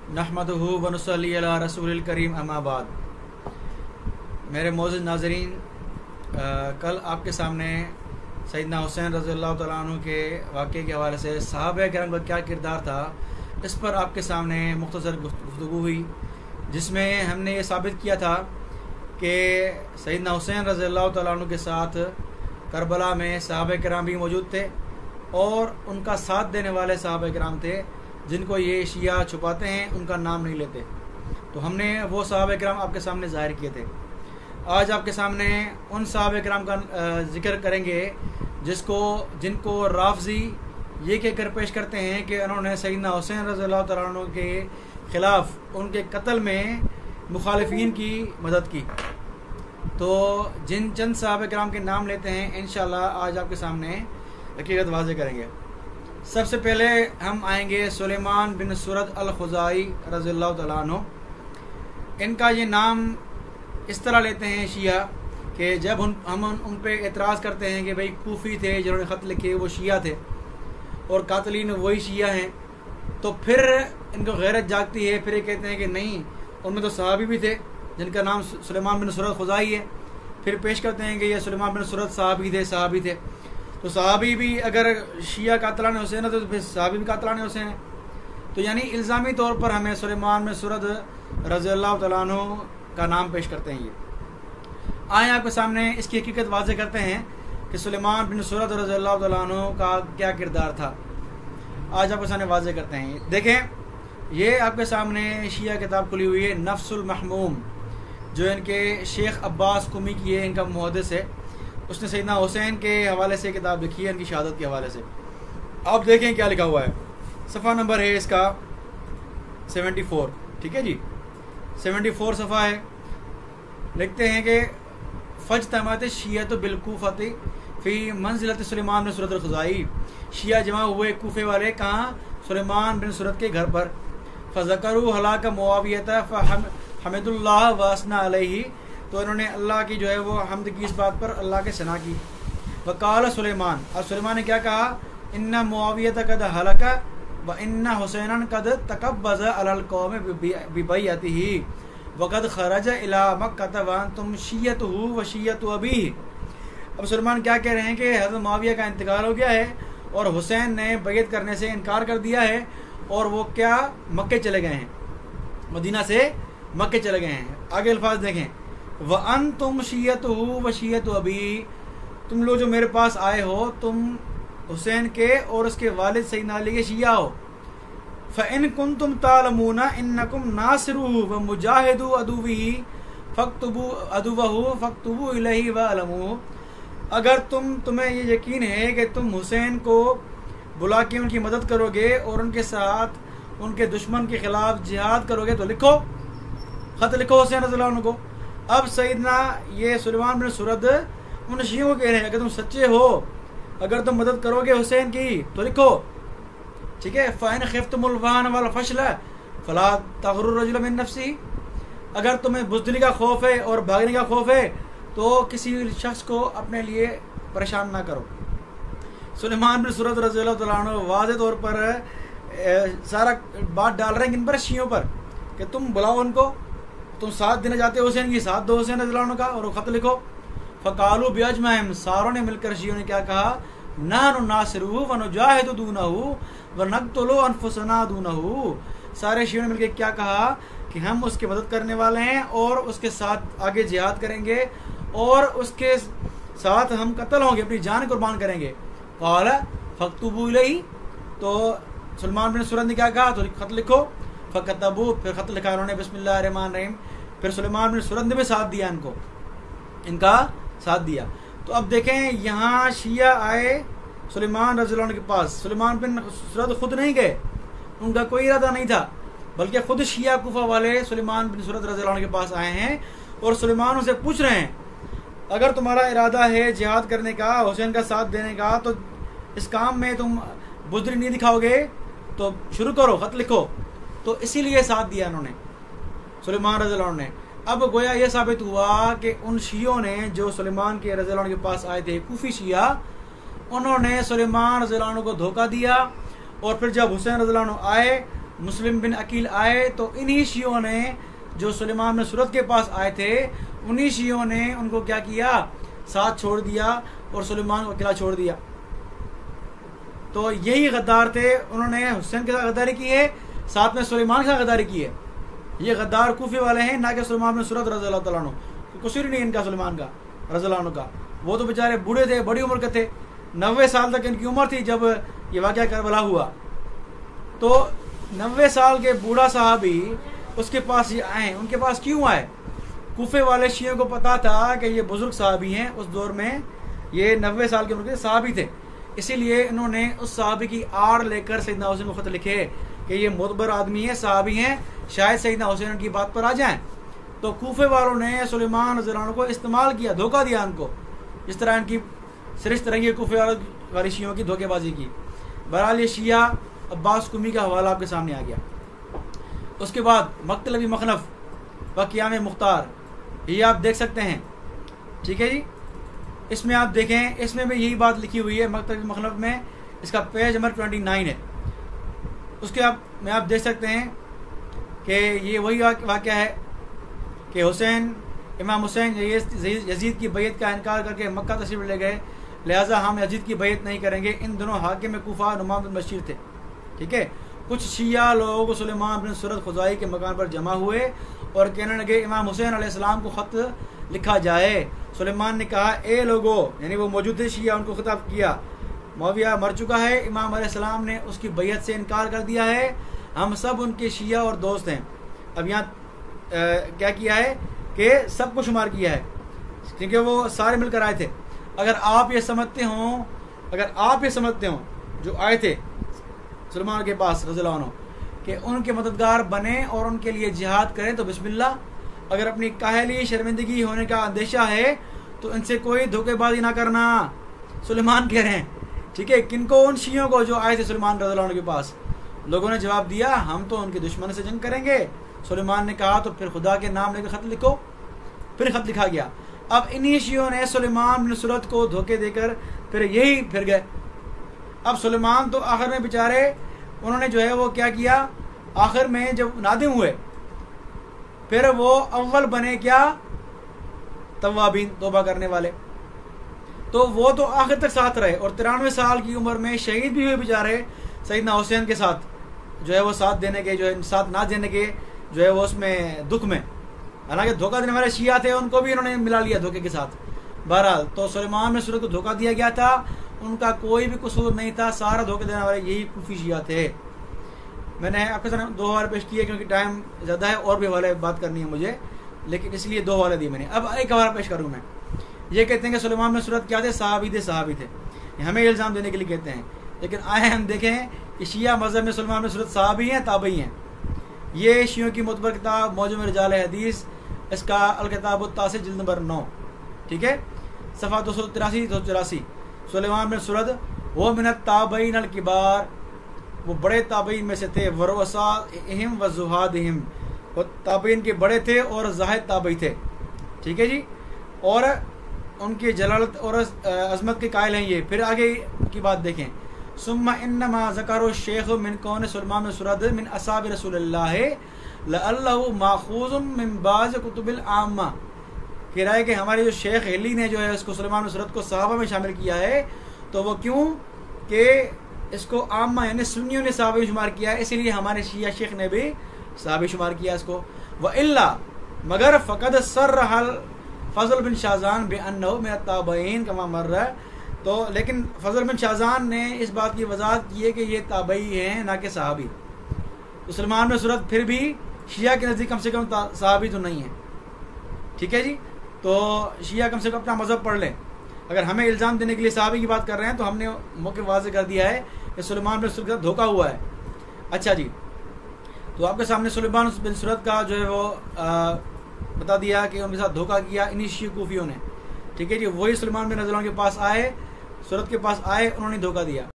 नहमदुहु व नुसल्ली अला रसूलिल करीम अम्मा बाद। मेरे मोअज़्ज़िज़ नाज़रीन, कल आपके सामने सैयदना हुसैन रज़ियल्लाहु तआला अन्हु के वाक़े के हवाले से सहाबा किराम का क्या किरदार था, इस पर आपके सामने मुख्तसर गुफ्तगू हुई, जिसमें हमने ये साबित किया था कि सैयदना हुसैन रज़ियल्लाहु तआला अन्हु के साथ करबला में सहाबा किराम भी मौजूद थे और उनका साथ देने वाले सहाबा किराम थे जिनको ये शिया छुपाते हैं, उनका नाम नहीं लेते। तो हमने वो सहाबा किराम आपके सामने ज़ाहिर किए थे। आज आपके सामने उन सहाबा किराम का जिक्र करेंगे जिनको राफ़ज़ी ये कहकर पेश करते हैं कि उन्होंने सैयदना हुसैन रज़ियल्लाहु तआला अन्हु के ख़िलाफ़ उनके कत्ल में मुखालिफिन की मदद की। तो जिन चंद सहाबा किराम के नाम लेते हैं, इंशाअल्लाह आज आपके सामने हकीकत वाज़ेह करेंगे। सबसे पहले हम आएंगे सुलेमान बिन सुरद अल खुज़ाई रज़ियल्लाहु तआला अन्हु। इनका ये नाम इस तरह लेते हैं शिया कि जब हम उन पे एतराज़ करते हैं कि भाई कूफ़ी थे जिन्होंने ख़त लिखे वो शिया थे और कातलीन वही शिया हैं, तो फिर इनको गैरत जागती है। फिर ये कहते हैं कि नहीं, उनमें तो सहाबी भी थे जिनका नाम सुलेमान बिन सुरद खुज़ाई है। फिर पेश करते हैं कि ये सुलेमान बिन सुरद सहाबी थे। तो सहाबी भी अगर शिया कातलान हुसैन है तो फिर सहाबी भी कातलान हुसैन है। तो यानी इल्ज़ामी तौर पर हमें सुलेमान बिन सुरद रज़ियल्लाहु तआला अन्हु का नाम पेश करते हैं। ये आए आपके सामने इसकी हकीकत वाज़ेह करते हैं कि सुलेमान बिन सुरद रज़ियल्लाहु तआला अन्हु का क्या किरदार था। आज आपके सामने वाज़ेह करते हैं। देखें, ये आपके सामने शिया किताब खुली हुई है, नफ्सुल महमूम, जो इनके शेख अब्बास कुमी की है, इनका मुहद्दिस है। उसने सैयदना हुसैन के हवाले से किताब लिखी है, इनकी शहादत के हवाले से। आप देखें क्या लिखा हुआ है। सफ़ा नंबर है इसका 74, ठीक है जी, 74 सफ़ा है। लिखते हैं कि फज्तमअत शिय्अत बिलकूफ़ति फ़ी मंज़िलत सुलेमान बिन सुरद अल-खुज़ाई। शिया जमा हुए कूफे वाले कहाँ? सुलेमान बिन सुरद के घर पर। फ़ज़करू हलाक मुआवियत फ़हमिदुल्लाह व असना अलैहि। तो इन्होंने अल्लाह की जो है वो हम्द की, इस बात पर अल्लाह के सना की। वक़ाल सुलेमान, और सुलेमान ने क्या कहा? इन्ना मुआवियत कद हलक व इन्ना हुसैनन कद तकब्बज़ अलल कौम बिबैअतिही वक़द खरज इला मक्कत व अंतुम शिय्यतुहु व शिय्यतु अबीही। अब सुलेमान क्या कह रहे हैं कि हज़रत मुआविया का इंतकाल हो गया है और हुसैन ने बैत करने से इनकार कर दिया है और वो क्या मक्के चले गए हैं, मदीना से मक्के चले गए हैं। आगे अल्फाज देखें, व अंतुम शिय्यतुहु व शिय्यतु अबी। तुम लोग जो मेरे पास आए हो, तुम हुसैन के और उसके वालिद सैयदना अली के शिया हो। फ़इन कुंतुम तालमूना इन्नकुम नासिरुहु व मुजाहिदु अदुविही फक्तुबू अदुवहु फक्तुबू इलैहि व अलमू। अगर तुम्हें ये यकीन है कि तुम हुसैन को बुला के उनकी मदद करोगे और उनके साथ उनके दुश्मन के खिलाफ जिहाद करोगे, तो लिखो, ख़त लिखो हुसैन रज़ियल्लाहु अन्हु को। अब सैयदना ये सुलेमान बिन सुरद उन शियों को कह रहे हैं कि तुम सच्चे हो, अगर तुम मदद करोगे हुसैन की तो लिखो, ठीक है। फ़इन ख़िफ़्तुमुल वहन वल फ़शल फ़ला तग़ुर्रु रजुल मिन नफ़्सिही। अगर तुम्हें बुज़दिली का खौफ है और भागने का खौफ है तो किसी शख्स को अपने लिए परेशान ना करो। सुलेमान बिन सुरद रज़ियल्लाहु तआला अन्हु वाज़ेह तौर पर सारा बात डाल रहे हैं किन पर? शियों पर, कि तुम बुलाओ उनको, तुम साथ देना चाहते हो हुसैन की, साथ दो हुसैन रज़ियल्लाहु अन्हु का और ख़त लिखो। फ़क़ालू बिअजमअहिम, सारों ने मिलकर शियों ने क्या कहा? नहनु नासिरुहु व नुजाहिदु दूनहु व नक़्तुलु अनफुसना दूनहु। सारे शियों ने मिलकर क्या कहा कि हम उसकी मदद करने वाले हैं और उसके साथ आगे जिहाद करेंगे और उसके साथ हम कत्ल होंगे, अपनी जान कुर्बान करेंगे। क़ाल फ़क्तुबू इलैहि। तो सुलेमान बिन सुरद ने क्या कहा? तो ख़त लिखो। फ़कतबू, फिर ख़त लिखा उन्होंने, बिस्मिल्लाहिर्रहमानिर्रहीम। फिर सुलेमान बिन सुरद ने भी साथ दिया, इनका साथ दिया। तो अब देखें, यहाँ शिया आए सुलेमान रज़ियल्लाहु अन्हु के पास। सुलेमान बिन सुरद खुद नहीं गए, उनका कोई इरादा नहीं था, बल्कि खुद शिया कुफा वाले सुलेमान बिन सुरद रज़ियल्लाहु अन्हु के पास आए हैं और सुलेमान उनसे पूछ रहे हैं, अगर तुम्हारा इरादा है जिहाद करने का, हुसैन का साथ देने का, तो इस काम में तुम बुज़दिली नहीं दिखाओगे तो शुरू करो, ख़त लिखो। तो इसीलिए साथ दिया उन्होंने, सुलेमान रज़ियल्लाहु अन्हु ने। अब गोया ये साबित हुआ कि उन शियों ने जो सुलेमान के रज़ियल्लाहु अन्हु के पास आए थे, कूफी शिया, उन्होंने सुलेमान रज़ियल्लाहु अन्हु को धोखा दिया और फिर जब हुसैन रज़ियल्लाहु अन्हु आए مسلم بن عقیل آئے تو انہی شیعوں نے جو سلیمان بن سرد کے پاس آئے تھے انہی شیعوں نے ان کو کیا کیا، ساتھ چھوڑ دیا اور سلیمان کو اکیلا چھوڑ دیا۔ تو یہی غدار تھے، انہوں نے حسین کے ساتھ غداری کی ہے، ساتھ میں سلیمان کے ساتھ غداری کی ہے۔ یہ غدار کوفے والے ہیں، نہ کہ سلیمان بن سرد رضی اللہ تعالیٰ عنہ، قصور نہیں ان کا سلیمان کا رضی اللہ عنہ کا۔ وہ تو بیچارے بوڑھے تھے، بڑی عمر کے تھے، 90 سال تک ان کی عمر تھی جب یہ واقعہ کربلا ہوا۔ تو 90 سال کے بوڑھا صحابی اس کے پاس یہ آئے، ان کے پاس کیوں آئے؟ کوفے والے شیعوں کو پتا تھا کہ یہ بزرگ صحابی ہیں، اس دور میں یہ 90 سال کے عمر کے صحابی تھے، اسی لیے انہوں نے اس صحابی کی آڑ لے کر سیدنا حسین کو خط لکھے کہ یہ معتبر آدمی ہے، صحابی ہیں، شاید سیدنا حسین ان کی بات پر آ جائیں۔ تو کوفے والوں نے سلیمان رضی اللہ عنہ کو استعمال کیا، دھوکہ دیا ان کو، جس طرح ان کی سرشت رہی ہے کوفے والی شیعوں کی دھوکے بازی کی۔ بہرحال یہ شیعہ عباس قمی کا حوالہ آپ کے سامنے آ گیا۔ اس کے بعد مقتل ابی مخنف و قیام مختار، یہ آپ دیکھ سکتے ہیں، ٹھیک ہے جی۔ اس میں آپ دیکھیں، اس میں بھی یہی بات لکھی ہوئی ہے مقتل ابی مخنف میں، اس کا پیج نمبر 29 ہے۔ اس کے میں آپ دیکھ سکتے ہیں کہ یہ وہی واقعہ ہے کہ امام حسین یزید کی بیعت کا انکار کر کے مکہ تشریف لے گئے، لہٰذا ہم یزید کی بیعت نہیں کریں گے۔ ان دنوں حاکم کوفہ نعمان بن بشیر تھے، ٹھیک ہے۔ کچھ شیعہ لوگ سلیمان بن سرد خزائی کے مکان پر جمع ہوئے اور کہنے لگے امام حسین علیہ السلام کو خط لکھا جائے۔ سلیمان نے کہا اے لوگو، یعنی وہ موجود تھے شیعہ، ان کو خطاب کیا، معاویہ مر چکا ہے، امام علیہ السلام نے اس کی بیعت سے انکار کر دیا ہے، ہم سب ان کے شیعہ اور دوست ہیں۔ اب یہاں کیا کیا ہے کہ سب کو شمار کیا ہے، کیونکہ وہ سارے مل کر آئے تھے۔ اگر آپ یہ سمجھتے ہوں جو آئے تھے سلیمان کے پاس رضی اللہ عنہ کہ ان کے مددگار بنیں اور ان کے لیے جہاد کریں تو بسم اللہ۔ اگر اپنی کاہلی شرمندگی ہونے کا اندیشہ ہے تو ان سے کوئی دھوکے بازی نہ کرنا، سلیمان کہہ رہے ہیں، ٹھیک ہے۔ کن کو؟ ان شیعوں کو جو آئے تھے سلیمان رضی اللہ عنہ کے پاس۔ لوگوں نے جواب دیا ہم تو ان کے دشمن سے جنگ کریں گے۔ سلیمان نے کہا تو پھر خدا کے نام لے کر خط لکھو۔ پھر خط لکھا گیا۔ اب انہی شیعوں نے سلیمان بن سرد کو دھوکے دے کر پھر گئے۔ اب سلیمان تو آخر میں بیچارے انہوں نے جو ہے وہ کیا کیا، آخر میں جب نادم ہوئے پھر وہ اول بنے کیا، توابین، توبہ کرنے والے۔ تو وہ تو آخر تک ساتھ رہے اور 93 سال کی عمر میں شہید بھی ہوئے بیچارے سیدنا حسین کے ساتھ، جو ہے وہ ساتھ دینے کے، جو ہے ساتھ نہ دینے کے، جو ہے وہ اس میں دکھ میں، حالانکہ دھوکہ دینے والے شیعہ تھے، ان کو بھی انہوں نے ملا لیا دھوکے کے ساتھ۔ بہرحال تو سلیمان بن سرد کو دھوکہ دیا گیا تھا، ان کا کوئی بھی قصور نہیں تھا، سارا دھوکے دینے والے یہی کوفی شیعہ تھے۔ میں نے آپ کے سامنے 2 حوالے پیش کیے کیونکہ ٹائم زیادہ ہے اور بھی حوالے بات کرنی ہے مجھے، لیکن اس لیے 2 حوالے دیے میں نے۔ اب ایک حوالہ پیش کروں میں۔ یہ کہتے ہیں کہ سلیمان بن سرد کیا تھے؟ صحابی تھے، ہمیں الزام دینے کے لیے کہتے ہیں، لیکن آئے ہم دیکھیں کہ شیعہ مذہب میں سلیمان بن سرد صحابی ہیں، تابعی ہیں۔ یہ شیعوں کی معتبر کتاب موجم رجال حدیث، اس کا الکتاب التاسع جلد نمبر 9، ٹھیک ہے، صفحہ 283-284۔ سلیمان بن سرد وہ من التابعین الکبار، وہ بڑے تابعین میں سے تھے، ورؤساءہم وزہادہم، وہ تابعین کے بڑے تھے اور زاہد تابعی تھے، ٹھیک ہے جی، اور ان کی جلالت اور عظمت کے قائل ہیں یہ۔ پھر آگے کی بات دیکھیں، ثم انما ذکر الشیخ من کون سلیمان بن سرد من اصحاب رسول اللہ لعلہ ماخوذ من بعض کتب العامہ، کہہ رہا ہے کہ ہمارے جو شیخ علی نے جو ہے اس کو سلیمان بن سرد کو صحابہ میں شامل کیا ہے، تو وہ کیوں کہ اس کو عامہ یعنی سنیوں نے صحابہ میں شمار کیا ہے، اسی لیے ہمارے شیعہ شیخ نے بھی صحابی شمار کیا اس کو۔ وَإِلَّا، مگر فقد صرح فضل بن شازان بأنه من التابعین کما مر، تو لیکن فضل بن شازان نے اس بات کی وضاحت کی ہے کہ یہ تابعی ہیں نہ کہ صحابی۔ تو سلیمان بن سرد پھر بھی شیعہ کے نزدیک کم سے کم صحابی تو نہیں ہے، ٹھیک ہے جی۔ تو شیعہ کم سے کم اپنا مذہب پڑھ لیں، اگر ہمیں الزام دینے کے لیے صحابی کی بات کر رہے ہیں تو ہم نے موقع واضح کر دیا ہے کہ سلیمان بن سرد کا دھوکہ ہوا ہے۔ اچھا جی، تو آپ کے سامنے سلیمان بن سرد کا جو ہے وہ بتا دیا کہ ان کے ساتھ دھوکہ کیا انہی شیعہ کوفیوں نے، ٹھیک ہے جی۔ وہی سلیمان بن رضی اللہ عنہ کے پاس آئے، سرد کے پاس آئے، انہوں نے دھوکہ دیا۔